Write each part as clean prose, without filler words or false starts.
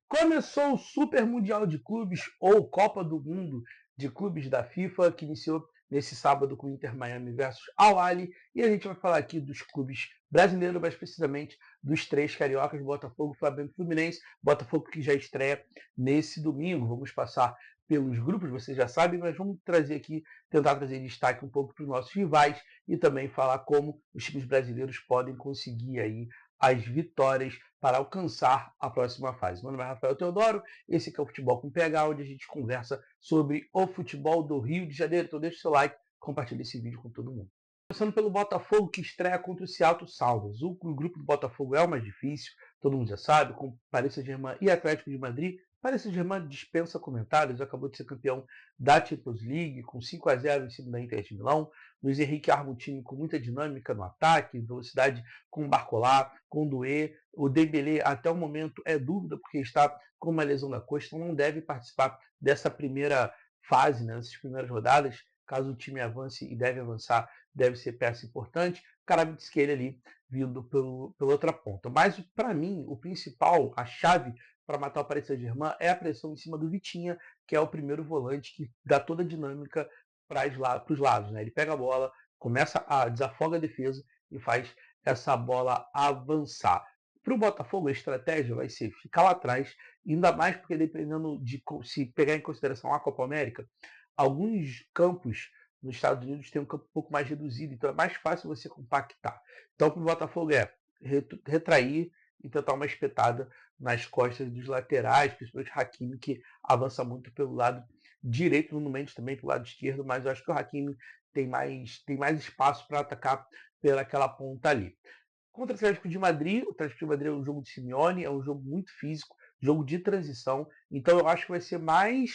Começou o Super Mundial de Clubes, ou Copa do Mundo de Clubes da FIFA, que iniciou nesse sábado com o Inter Miami versus Al Ahly, e a gente vai falar aqui dos clubes brasileiros, mais precisamente dos três cariocas, Botafogo, Flamengo e Fluminense. Botafogo que já estreia nesse domingo. Vamos passar pelos grupos, vocês já sabem, mas vamos trazer aqui, tentar trazer destaque um pouco para os nossos rivais e também falar como os times brasileiros podem conseguir aí as vitórias para alcançar a próxima fase. Meu nome é Rafael Teodoro, esse aqui é o Futebol com PH, onde a gente conversa sobre o futebol do Rio de Janeiro. Então deixa o seu like, compartilha esse vídeo com todo mundo. Começando pelo Botafogo, que estreia contra o Seattle Sounders. O grupo do Botafogo é o mais difícil, todo mundo já sabe, com Paris Saint-Germain e Atlético de Madrid. Paris Saint-Germain dispensa comentários, acabou de ser campeão da Champions League, com 5-0 em cima da Inter de Milão. Luiz Henrique arma um time com muita dinâmica no ataque, velocidade com o Barcola, com o Doué. O Dembélé, até o momento, é dúvida, porque está com uma lesão na costa, então não deve participar dessa primeira fase, né, dessas primeiras rodadas. Caso o time avance e deve avançar, deve ser peça importante. Karamitskhelia ali vindo pela outra ponta. Mas, para mim, o principal, a chave para matar o Paris Saint-Germain é a pressão em cima do Vitinha, que é o primeiro volante que dá toda a dinâmica para os lados. Né? Ele pega a bola, começa a desafoga a defesa e faz essa bola avançar. Para o Botafogo, a estratégia vai ser ficar lá atrás, ainda mais porque dependendo de se pegar em consideração a Copa América, alguns campos nos Estados Unidos têm um campo um pouco mais reduzido, então é mais fácil você compactar. Então, para o Botafogo é retrair e tentar uma espetada nas costas dos laterais, principalmente o Hakimi, que avança muito pelo lado direito, no Mendes também pelo lado esquerdo, mas eu acho que o Hakimi tem mais espaço para atacar pelaquela ponta ali. Contra o Atlético de Madrid, o Atlético de Madrid é um jogo de Simeone, é um jogo muito físico, jogo de transição, então eu acho que vai ser mais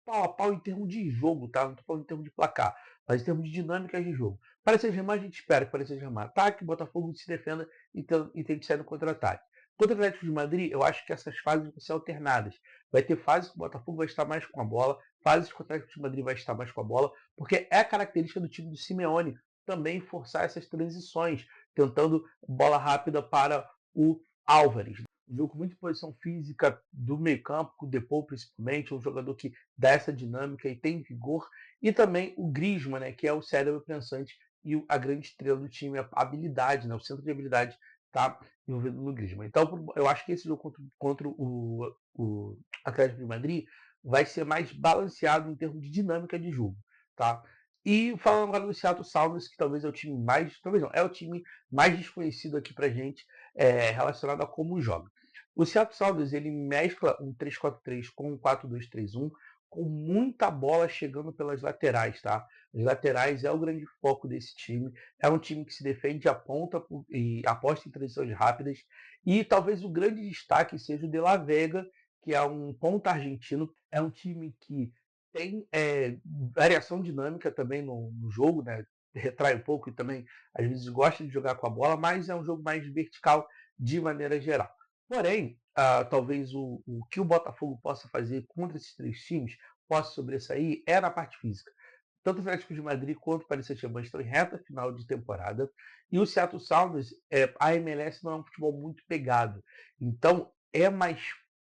pau a pau em termos de jogo, tá? Não estou falando em termos de placar, mas em termos de dinâmicas de jogo. Para Saint-Germain, a gente espera que para Saint-Germain ataque, Botafogo se defenda e tente sair no contra-ataque. Contra o Atlético de Madrid, eu acho que essas fases vão ser alternadas. Vai ter fases que o Botafogo vai estar mais com a bola, fases que o Atlético de Madrid vai estar mais com a bola, porque é característica do time do Simeone também forçar essas transições, tentando bola rápida para o Álvares. Um jogo com muita posição física do meio campo, com o Depou principalmente, um jogador que dá essa dinâmica e tem vigor. E também o Griezmann, né, que é o cérebro pensante e a grande estrela do time, a habilidade, né, o centro de habilidade está envolvido no Griezmann. Então, eu acho que esse jogo contra o Atlético de Madrid vai ser mais balanceado em termos de dinâmica de jogo. Tá? E falando agora do Seattle Sounders, que talvez é o time mais. Talvez não, é o time mais desconhecido aqui pra gente, relacionado a como joga. O Seattle Sounders ele mescla um 3-4-3 com um 4-2-3-1, com muita bola chegando pelas laterais, tá? As laterais é o grande foco desse time. É um time que se defende a ponta e aposta em transições rápidas. E talvez o grande destaque seja o De La Vega, que é um ponta argentino. É um time que tem variação dinâmica também no jogo, né? Retrai um pouco e também às vezes gosta de jogar com a bola, mas é um jogo mais vertical de maneira geral. Porém, talvez o que o Botafogo possa fazer contra esses três times possa sobressair é na parte física. Tanto o Atlético de Madrid quanto o Paris Saint-Germain estão em reta final de temporada e o Seattle Sounders, a MLS não é um futebol muito pegado, então é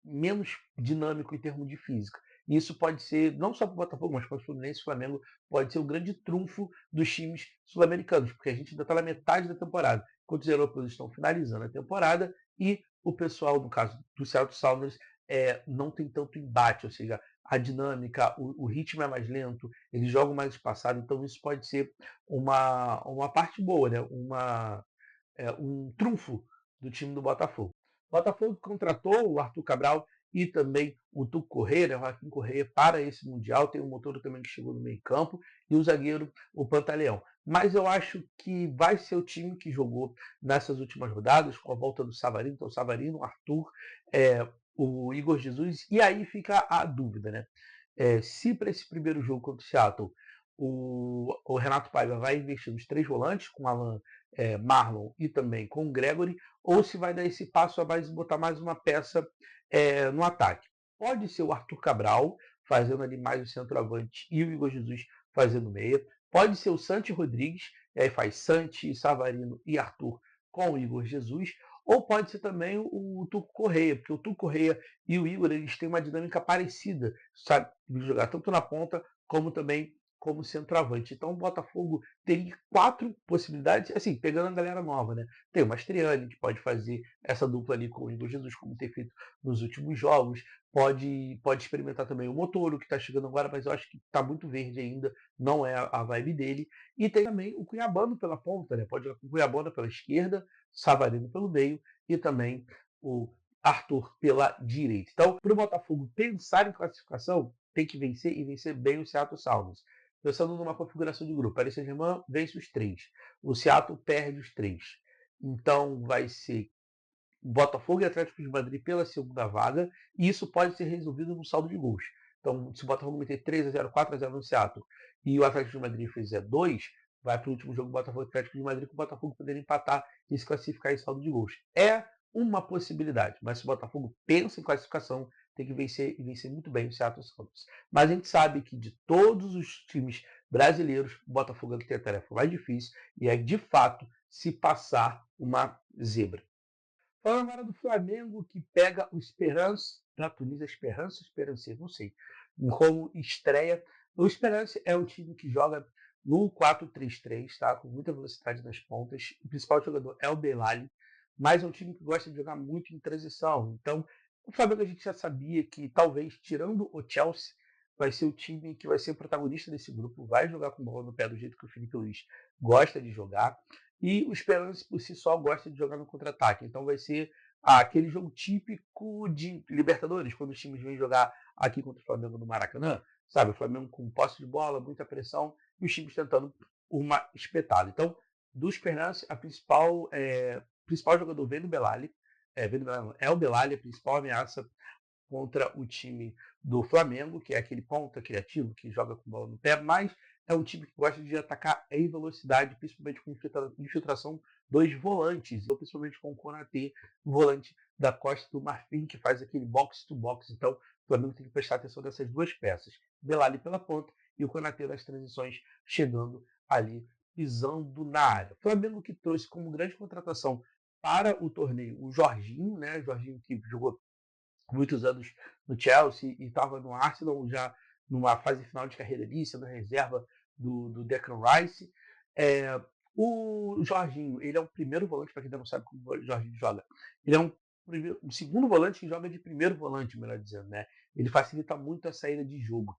menos dinâmico em termos de física. E isso pode ser, não só para o Botafogo, mas para o Fluminense e o Flamengo, pode ser o grande trunfo dos times sul-americanos, porque a gente ainda está na metade da temporada, enquanto os europeus estão finalizando a temporada e o pessoal, no caso do Seattle Sounders, não tem tanto embate, ou seja, a dinâmica, o ritmo é mais lento, eles jogam mais espaçado, então isso pode ser uma parte boa, né? Um trunfo do time do Botafogo. O Botafogo contratou o Arthur Cabral e também o Tuco Correia, né, o Rafinha Correia, para esse Mundial. Tem um motor também que chegou no meio campo e o zagueiro, o Pantaleão. Mas eu acho que vai ser o time que jogou nessas últimas rodadas, com a volta do Savarino. Então, o Savarino, o Arthur, o Igor Jesus. E aí fica a dúvida, né? Se para esse primeiro jogo contra o Seattle o Renato Paiva vai investir nos três volantes, com Alan, Marlon e também com o Gregory, ou se vai dar esse passo a mais e botar mais uma peça no ataque. Pode ser o Arthur Cabral fazendo ali mais o centroavante e o Igor Jesus fazendo meia. Pode ser o Santi Rodrigues, e aí faz Santi, Savarino e Arthur com o Igor Jesus. ou pode ser também o Tuco Correia, porque o Tuco Correia e o Igor, eles têm uma dinâmica parecida, sabe, de jogar tanto na ponta como também como centroavante. Então o Botafogo teria 4 possibilidades, assim, pegando a galera nova, né? Tem o Mastriani, que pode fazer essa dupla ali com o Igor Jesus, como tem feito nos últimos jogos. Pode experimentar também o Motoro, que está chegando agora, mas eu acho que está muito verde ainda, não é a vibe dele. E tem também o Cuiabano pela ponta, né? Pode jogar com o Cuiabano pela esquerda, Savarino pelo meio e também o Arthur pela direita. Então, para o Botafogo pensar em classificação, tem que vencer e vencer bem o Seattle Sounders. Pensando numa configuração de grupo, Paris Saint-Germain vence os 3, o Seattle perde os 3. Então vai ser Botafogo e Atlético de Madrid pela segunda vaga, e isso pode ser resolvido no saldo de gols. Então, se o Botafogo meter 3-0, 4-0 no Seattle e o Atlético de Madrid fizer 2, vai para o último jogo Botafogo e Atlético de Madrid, com o Botafogo poder empatar e se classificar em saldo de gols. É uma possibilidade, mas se o Botafogo pensa em classificação, tem que vencer e vencer muito bem o Seattle Sounders. Mas a gente sabe que de todos os times brasileiros, o Botafogo tem a tarefa mais difícil e é de fato se passar uma zebra. Falando agora do Flamengo, que pega o Esperance da Tunísia, Esperance, não sei, como estreia. O Esperance é um time que joga no 4-3-3, tá? Com muita velocidade nas pontas. O principal jogador é o Belali, mas é um time que gosta de jogar muito em transição. Então, o Flamengo a gente já sabia que talvez, tirando o Chelsea, vai ser o time que vai ser o protagonista desse grupo, vai jogar com bola no pé do jeito que o Felipe Luiz gosta de jogar. E o Esperance por si só gosta de jogar no contra-ataque. Então vai ser aquele jogo típico de Libertadores, quando os times vêm jogar aqui contra o Flamengo no Maracanã. Sabe, o Flamengo com posse de bola, muita pressão, e os times tentando uma espetada. Então, do Esperance, principal jogador vem do Belali. É o Belali, a principal ameaça contra o time do Flamengo, que é aquele ponta criativo que joga com bola no pé, mas é um time que gosta de atacar em velocidade, principalmente com infiltração dos volantes, ou principalmente com o Konaté, volante da Costa do Marfim, que faz aquele box-to-box. Então, o Flamengo tem que prestar atenção nessas duas peças. Belali pela ponta e o Konaté nas transições, chegando ali, pisando na área. O Flamengo que trouxe como grande contratação para o torneio o Jorginho, né? Jorginho que jogou muitos anos no Chelsea e estava no Arsenal já numa fase final de carreira ali, sendo reserva do Declan Rice. O Jorginho, ele é o primeiro volante, para quem ainda não sabe como o Jorginho joga. Ele é um segundo volante que joga de primeiro volante, melhor dizendo, né? Ele facilita muito a saída de jogo.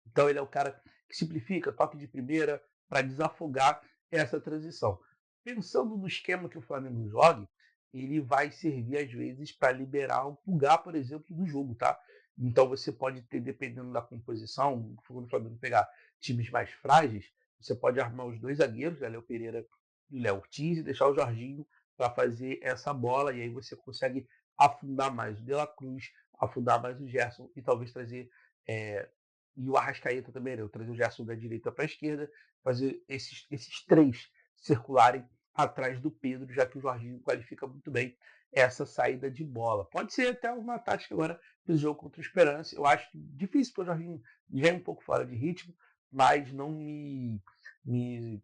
Então ele é o cara que simplifica, toque de primeira, para desafogar essa transição. Pensando no esquema que o Flamengo joga, ele vai servir às vezes para liberar o Pulgar, por exemplo, do jogo, tá? Então você pode ter, dependendo da composição, quando o Flamengo pegar times mais frágeis, você pode armar os dois zagueiros, Léo Pereira e o Léo Ortiz, e deixar o Jorginho para fazer essa bola, e aí você consegue afundar mais o De La Cruz, afundar mais o Gerson e talvez trazer e o Arrascaeta também, né? Eu trazer o Gerson da direita para a esquerda, fazer esses três circularem atrás do Pedro, já que o Jorginho qualifica muito bem essa saída de bola. Pode ser até uma tática agora do jogo contra o Esperance. Eu acho difícil, porque o Jorginho já é um pouco fora de ritmo, mas não me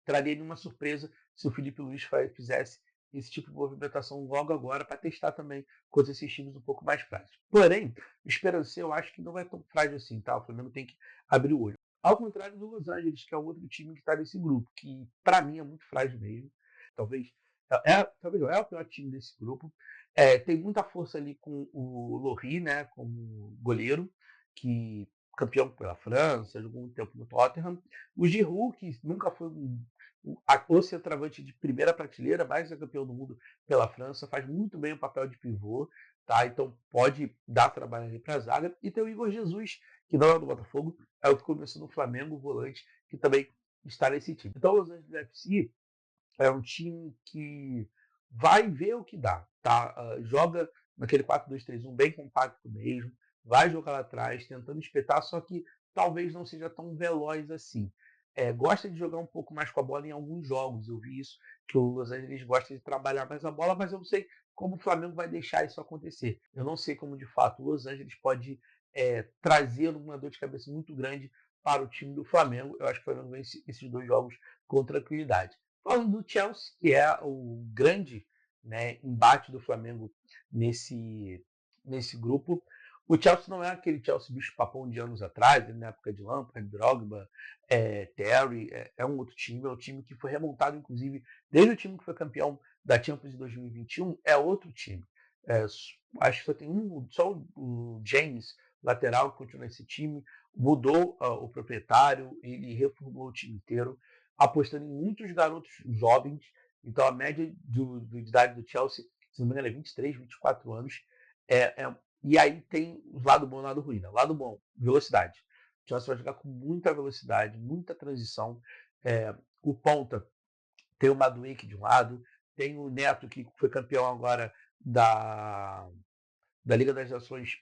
traria nenhuma surpresa se o Felipe Luiz fizesse esse tipo de movimentação logo agora para testar também contra esses times um pouco mais frágeis. Porém, o Esperance eu acho que não é tão frágil assim, tá? O Flamengo tem que abrir o olho. Ao contrário do Los Angeles, que é o outro time que está nesse grupo, que para mim é muito frágil mesmo. Talvez talvez é o pior time desse grupo. Tem muita força ali com o Lohri, né, como goleiro, que campeão pela França, jogou muito tempo no Tottenham. O Giroud, que nunca foi o centroavante de primeira prateleira, mas é campeão do mundo pela França, faz muito bem o papel de pivô, tá? Então pode dar trabalho ali para a zaga. E tem o Igor Jesus, que não é do Botafogo, é o que começou no Flamengo, o volante, que também está nesse time. Então o Los Angeles FC é um time que vai ver o que dá, tá? Joga naquele 4-2-3-1 bem compacto mesmo, vai jogar lá atrás, tentando espetar, só que talvez não seja tão veloz assim. Gosta de jogar um pouco mais com a bola em alguns jogos. Eu vi isso, que o Los Angeles gosta de trabalhar mais a bola, mas eu não sei como o Flamengo vai deixar isso acontecer. Eu não sei como, de fato, o Los Angeles pode trazer uma dor de cabeça muito grande para o time do Flamengo. Eu acho que o Flamengo vence esses dois jogos com tranquilidade. Falando do Chelsea, que é o grande, né, embate do Flamengo nesse, nesse grupo. O Chelsea não é aquele Chelsea bicho-papão de anos atrás, na época de Lampard, Drogba, Terry, é um outro time, é um time que foi remontado, inclusive, desde o time que foi campeão da Champions em 2021, é outro time. Acho que só tem só o James, lateral, que continua nesse time, mudou o proprietário, ele reformulou o time inteiro, apostando em muitos garotos jovens. Então, a média de idade do Chelsea, se não me engano, é 23, 24 anos. E aí tem o lado bom e o lado ruim. Né? O lado bom, velocidade. O Chelsea vai jogar com muita velocidade, muita transição. O ponta tem o Madueke de um lado, tem o Neto, que foi campeão agora da, da Liga das Nações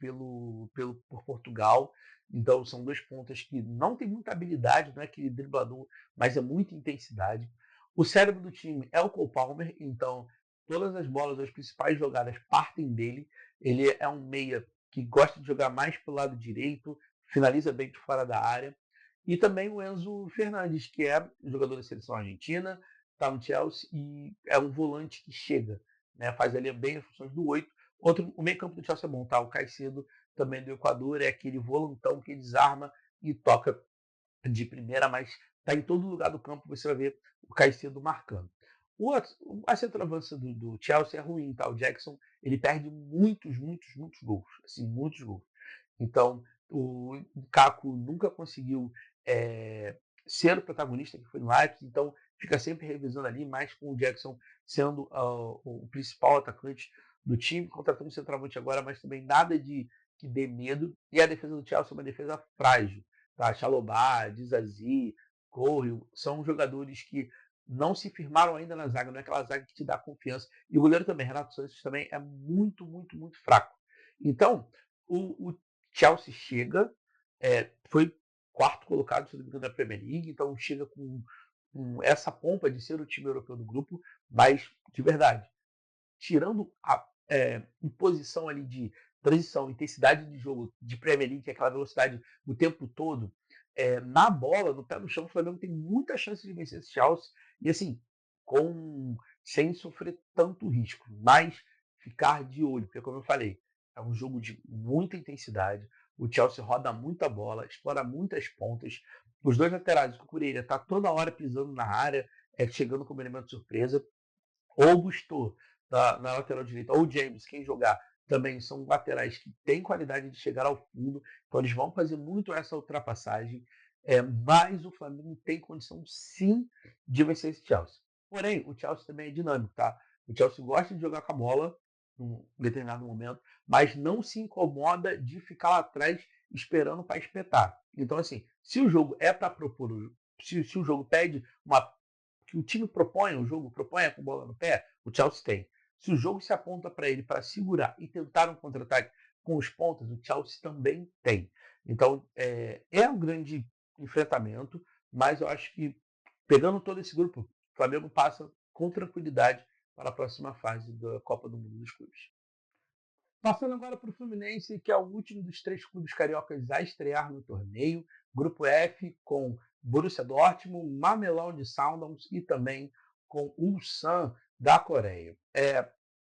por Portugal. Então, são dois pontas que não tem muita habilidade, não é aquele driblador, mas é muita intensidade. O cérebro do time é o Cole Palmer, então todas as bolas, as principais jogadas partem dele. Ele é um meia que gosta de jogar mais pelo lado direito, finaliza bem de fora da área. E também o Enzo Fernandes, que é jogador da seleção argentina, está no Chelsea e é um volante que chega, né, faz ali bem as funções do 8. O meio campo do Chelsea é bom, tá? O Caicedo, também do Equador, é aquele volantão que desarma e toca de primeira, mas está em todo lugar do campo, você vai ver o Caicedo marcando. A centroavança do Chelsea é ruim, tá? O Jackson, ele perde muitos gols, assim, muitos gols. Então, o Lukaku nunca conseguiu ser o protagonista que foi no Leipzig, então fica sempre revisando ali, mais com o Jackson sendo o principal atacante do time, contratando um centroavante agora, mas também nada de que dê medo. E a defesa do Chelsea é uma defesa frágil. Tá? Chalobah, Dizazi, Corre, são jogadores que não se firmaram ainda na zaga, não é aquela zaga que te dá confiança. E o goleiro também, Renato Sanches, também é muito fraco. Então, o Chelsea chega, foi quarto colocado, se não me engano, da Premier League, então chega com essa pompa de ser o time europeu do grupo, mas, de verdade, tirando a imposição ali de transição, intensidade de jogo de Premier League, que é aquela velocidade o tempo todo, na bola, no pé no chão, o Flamengo tem muita chance de vencer esse Chelsea, e assim, sem sofrer tanto risco, mas ficar de olho, porque como eu falei, é um jogo de muita intensidade, o Chelsea roda muita bola, explora muitas pontas, os dois laterais, o Cucurella está toda hora pisando na área, chegando como elemento surpresa, ou o Gusto na lateral direita, ou o James, quem jogar, também são laterais que têm qualidade de chegar ao fundo, então eles vão fazer muito essa ultrapassagem, mas o Flamengo tem condição sim de vencer esse Chelsea. Porém, o Chelsea também é dinâmico, tá? O Chelsea gosta de jogar com a bola em determinado momento, mas não se incomoda de ficar lá atrás esperando para espetar. Então, assim, se o jogo é para propor, se o jogo pede uma que o time propõe, o jogo propõe com bola no pé, o Chelsea tem. Se o jogo se aponta para ele para segurar e tentar um contra-ataque com os pontas, o Chelsea também tem. Então, um grande enfrentamento, mas eu acho que, pegando todo esse grupo, o Flamengo passa com tranquilidade para a próxima fase da Copa do Mundo dos Clubes. Passando agora para o Fluminense, que é o último dos três clubes cariocas a estrear no torneio. Grupo F com Borussia Dortmund, Mamelodi Sundowns e também com Ulsan da Coreia.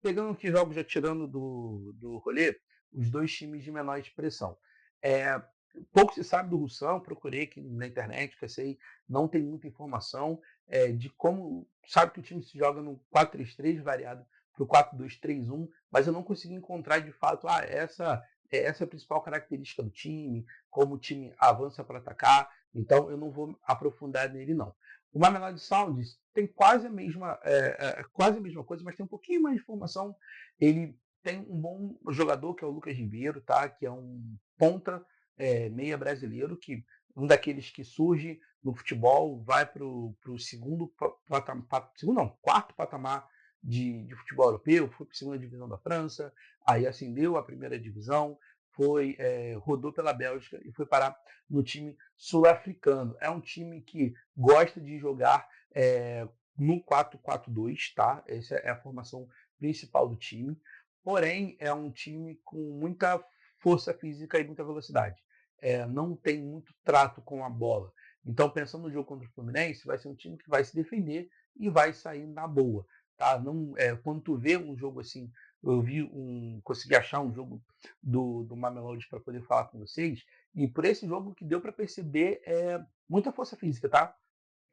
Pegando aqui jogos já tirando do rolê, os dois times de menor expressão. Pouco se sabe do Ulsan, procurei aqui na internet, que eu sei, não tem muita informação de como. Sabe que o time se joga no 4-3-3 variado para o 4-2-3-1, mas eu não consegui encontrar de fato essa é a principal característica do time, como o time avança para atacar, então eu não vou aprofundar nele não. O Mamelodi Sundowns tem quase a mesma coisa, mas tem um pouquinho mais de informação. Ele tem um bom jogador que é o Lucas Ribeiro, tá? Que é um ponta meia brasileiro, que um daqueles que surge no futebol, vai para o segundo patamar, segundo não, quarto patamar de futebol europeu, foi para a segunda divisão da França, aí ascendeu à primeira divisão, rodou pela Bélgica e foi parar no time sul-africano. É um time que gosta de jogar no 4-4-2, tá? Essa é a formação principal do time. Porém, é um time com muita força física e muita velocidade. Não tem muito trato com a bola. Então, pensando no jogo contra o Fluminense, vai ser um time que vai se defender e vai sair na boa, tá? Não, quando tu vê um jogo assim, consegui achar um jogo do Mamelodi para poder falar com vocês, e por esse jogo que deu para perceber é muita força física, tá?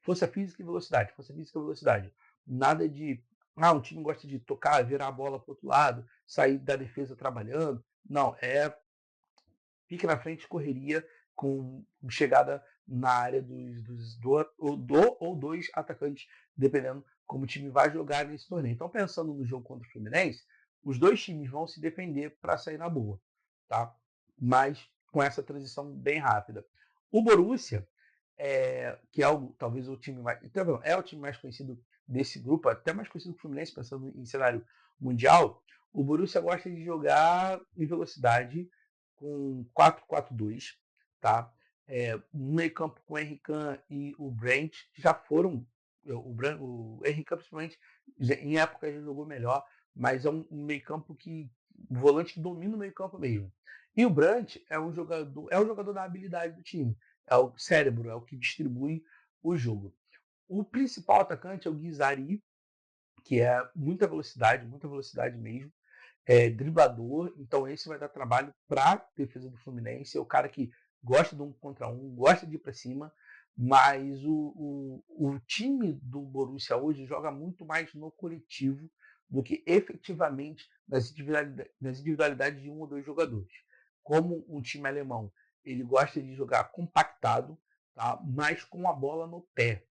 Força física e velocidade, força física e velocidade. Nada de, um time gosta de tocar, virar a bola para o outro lado, sair da defesa trabalhando. Não, fica na frente, correria com chegada na área do ou dois atacantes, dependendo como o time vai jogar nesse torneio. Então, pensando no jogo contra o Fluminense, os dois times vão se defender para sair na boa, tá? Mas com essa transição bem rápida. O Borussia, que é talvez o time mais. Então, é o time mais conhecido desse grupo, até mais conhecido que o Fluminense, pensando em cenário mundial. O Borussia gosta de jogar em velocidade com 4-4-2, tá? No meio campo com o Henrique e o Brent já foram. O Henrique, principalmente, em época já jogou melhor, mas é um meio campo que. O volante que domina o meio campo mesmo. E o Brandt é um jogador da habilidade do time. É o cérebro, é o que distribui o jogo. O principal atacante é o Guizari, que é muita velocidade mesmo, driblador, então esse vai dar trabalho para a defesa do Fluminense. É o cara que gosta de um contra um, gosta de ir para cima, mas o time do Borussia hoje joga muito mais no coletivo do que efetivamente nas individualidades de um ou dois jogadores. Como um time alemão, ele gosta de jogar compactado, tá? Mas com a bola no pé.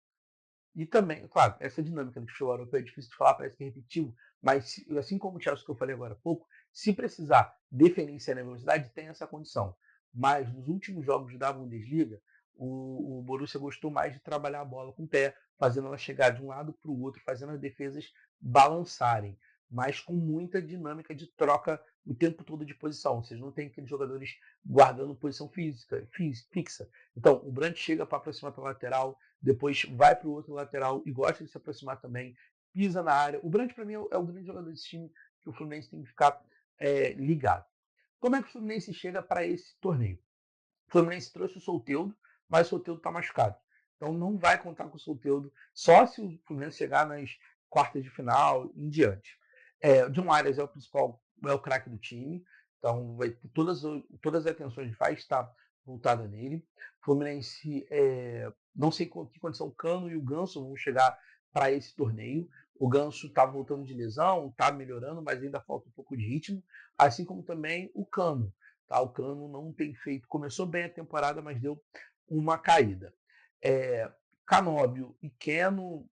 E também, claro, essa dinâmica do futebol europeu é difícil de falar, parece que é repetitivo, mas assim como o Chelsea que eu falei agora há pouco, se precisar defender em na velocidade, tem essa condição. Mas nos últimos jogos da Bundesliga, o Borussia gostou mais de trabalhar a bola com o pé, fazendo ela chegar de um lado para o outro, fazendo as defesas balançarem, mas com muita dinâmica de troca o tempo todo de posição. Vocês não tem aqueles jogadores guardando posição fixa. Então, o Brandt chega para aproximar pela lateral, depois vai para o outro lateral e gosta de se aproximar também, pisa na área. O Brandt, para mim, é o grande jogador desse time que o Fluminense tem que ficar ligado. Como é que o Fluminense chega para esse torneio? O Fluminense trouxe o Soteldo, mas o Soteldo está machucado. Então não vai contar com o Soteldo só se o Fluminense chegar nas quartas de final em diante. O John Arias é o principal, é o craque do time. Então vai ter todas as atenções vai estar voltada nele. O Fluminense, não sei com que condição o Cano e o Ganso vão chegar para esse torneio. O Ganso está voltando de lesão, está melhorando, mas ainda falta um pouco de ritmo. Assim como também o Cano. Tá? O Cano não tem feito. Começou bem a temporada, mas deu uma caída. Canóbio e Keno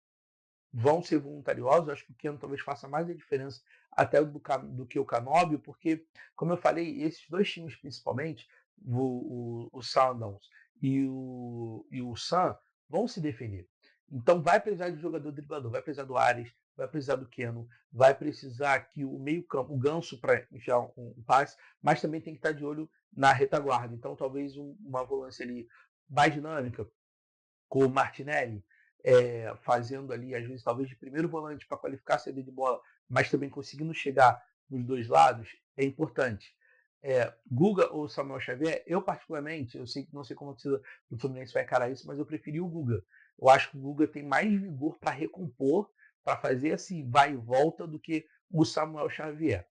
vão ser voluntariosos. Acho que o Keno talvez faça mais a diferença até do que o Canóbio, porque, como eu falei, esses dois times principalmente, o Sundowns e o Sun, vão se defender. Então vai precisar de jogador driblador, vai precisar do Ares, vai precisar do Keno, vai precisar que o meio-campo, o Ganso para enfiar um passe, mas também tem que estar de olho na retaguarda. Então talvez uma volância ali mais dinâmica, com o Martinelli, fazendo ali, às vezes, talvez de primeiro volante para qualificar a saída de bola, mas também conseguindo chegar nos dois lados, é importante. Guga ou Samuel Xavier, eu particularmente, eu não sei como a torcida do Fluminense vai encarar isso, mas eu preferi o Guga. Eu acho que o Guga tem mais vigor para recompor, para fazer esse vai e volta do que o Samuel Xavier.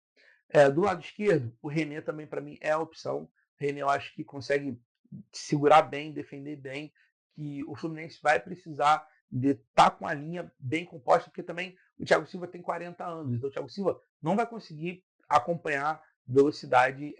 Do lado esquerdo, o René também para mim é a opção. O René eu acho que consegue segurar bem, defender bem, que o Fluminense vai precisar de estar com a linha bem composta, porque também o Thiago Silva tem 40 anos, então o Thiago Silva não vai conseguir acompanhar a velocidade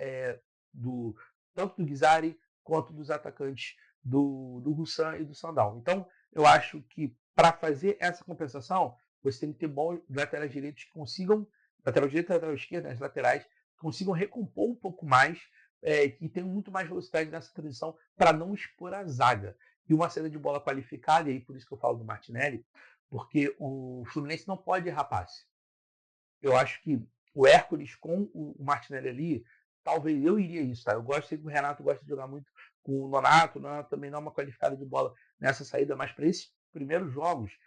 do tanto do Guizari quanto dos atacantes do Russan e do Sandal. Então, eu acho que para fazer essa compensação, você tem que ter bons laterais direitos que consigam, lateral direito e lateral esquerdo, as laterais, consigam recompor um pouco mais e tem muito mais velocidade nessa transição para não expor a zaga. E uma saída de bola qualificada, e aí por isso que eu falo do Martinelli, porque o Fluminense não pode errar passe. Eu acho que o Hércules com o Martinelli ali, talvez eu iria isso, tá? Eu gosto, sei que o Renato gosta de jogar muito com o Nonato também dá uma qualificada de bola nessa saída, mas para esses primeiros jogos,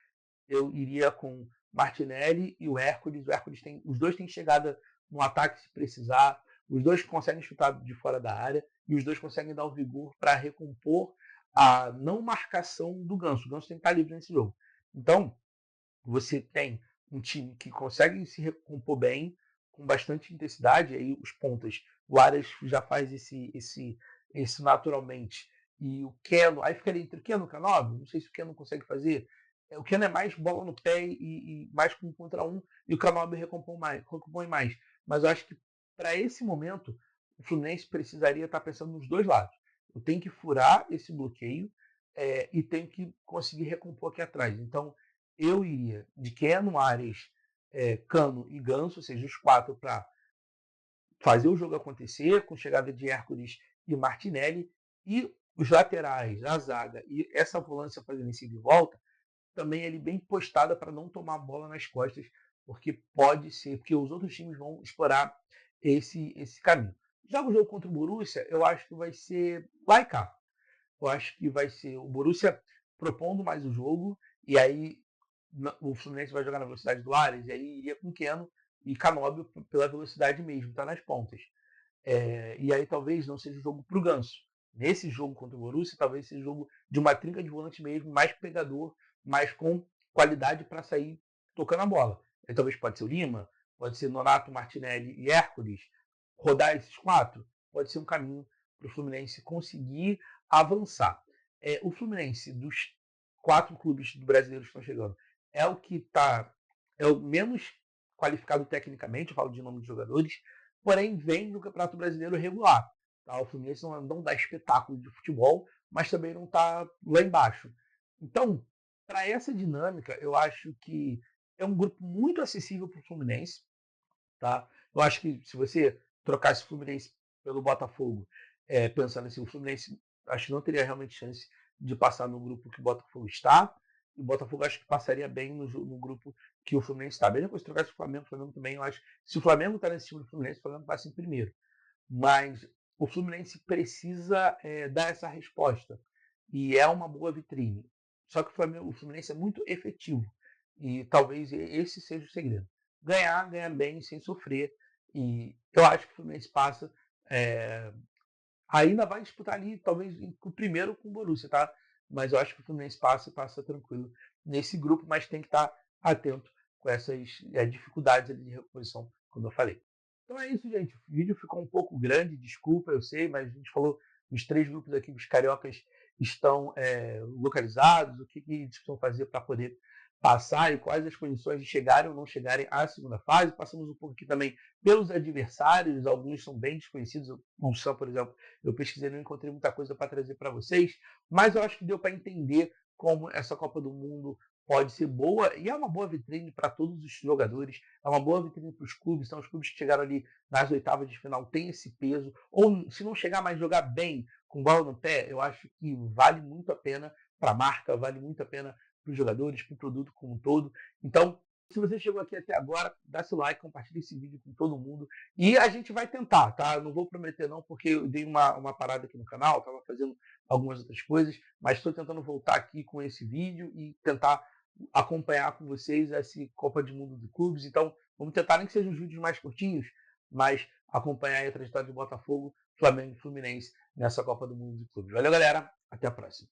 eu iria com Martinelli e o Hércules. O Hércules os dois têm chegada no ataque se precisar, os dois conseguem chutar de fora da área e os dois conseguem dar o vigor para recompor a não marcação do Ganso. O Ganso tem que estar livre nesse jogo. Então, você tem um time que consegue se recompor bem, com bastante intensidade, aí os pontas, o Arias já faz esse naturalmente, e o Keno, aí ficaria entre o Keno e o Canóbio, não sei se o Keno consegue fazer, o Keno é mais bola no pé e mais com um contra um, e o Canóbio recompõe mais, mas eu acho que para esse momento, o Fluminense precisaria estar pensando nos dois lados, eu tenho que furar esse bloqueio, e tenho que conseguir recompor aqui atrás, então eu iria de Keno, Arias, Cano e Ganso, ou seja, os quatro para fazer o jogo acontecer, com chegada de Hércules e Martinelli, e os laterais, a zaga e essa volância fazendo esse de volta, também ele bem postada para não tomar a bola nas costas, porque pode ser, porque os outros times vão explorar esse caminho. Já o jogo contra o Borussia, eu acho que vai ser lá e cá. Eu acho que vai ser o Borussia propondo mais o jogo, e aí o Fluminense vai jogar na velocidade do Ares, e aí iria com Keno e Canóbio pela velocidade mesmo, tá nas pontas. E aí talvez não seja o jogo pro Ganso. Nesse jogo contra o Borussia, talvez seja o jogo de uma trinca de volante mesmo, mais pegador, mais com qualidade para sair tocando a bola. Aí, talvez pode ser o Lima, pode ser Nonato, Martinelli e Hércules. Rodar esses quatro pode ser um caminho para o Fluminense conseguir avançar. O Fluminense, dos quatro clubes do brasileiro que estão chegando, é o que é o menos qualificado tecnicamente, eu falo de nome de jogadores, porém vem do Campeonato Brasileiro regular. Tá? O Fluminense não dá espetáculo de futebol, mas também não está lá embaixo. Então, para essa dinâmica, eu acho que é um grupo muito acessível para o Fluminense. Tá? Eu acho que se você trocasse o Fluminense pelo Botafogo, pensando assim, o Fluminense acho que não teria realmente chance de passar no grupo que o Botafogo está. E o Botafogo acho que passaria bem no grupo que o Fluminense está. Mesmo se trocasse o Flamengo também, eu acho. Se o Flamengo está nesse time do Fluminense, o Flamengo passa em primeiro. Mas o Fluminense precisa dar essa resposta. E é uma boa vitrine. Só que o Fluminense é muito efetivo. E talvez esse seja o segredo. Ganhar bem, sem sofrer. E eu acho que o Fluminense passa. é, Ainda vai disputar ali, talvez, o primeiro com o Borussia, tá? Mas eu acho que o Fluminense passa tranquilo nesse grupo, mas tem que estar atento com essas dificuldades ali de reposição, como eu falei. Então é isso, gente. O vídeo ficou um pouco grande, desculpa, eu sei, mas a gente falou dos três grupos aqui, os cariocas estão localizados, o que eles precisam fazer para poder passar e quais as condições de chegarem ou não chegarem à segunda fase. Passamos um pouco aqui também pelos adversários, alguns são bem desconhecidos, o Sam, por exemplo, eu pesquisei, não encontrei muita coisa para trazer para vocês, mas eu acho que deu para entender como essa Copa do Mundo pode ser boa e é uma boa vitrine para todos os jogadores, é uma boa vitrine para os clubes, são os clubes que chegaram ali nas oitavas de final, têm esse peso, ou se não chegar mais jogar bem com bola no pé, eu acho que vale muito a pena para a marca, vale muito a pena para os jogadores, para o produto como um todo. Então, se você chegou aqui até agora, dá seu like, compartilha esse vídeo com todo mundo. E a gente vai tentar, tá? Não vou prometer não, porque eu dei uma parada aqui no canal, estava fazendo algumas outras coisas, mas estou tentando voltar aqui com esse vídeo e tentar acompanhar com vocês essa Copa de Mundo de Clubes. Então, vamos tentar, nem que sejam os vídeos mais curtinhos, mas acompanhar a trajetória de Botafogo, Flamengo e Fluminense nessa Copa do Mundo de Clubes. Valeu, galera. Até a próxima.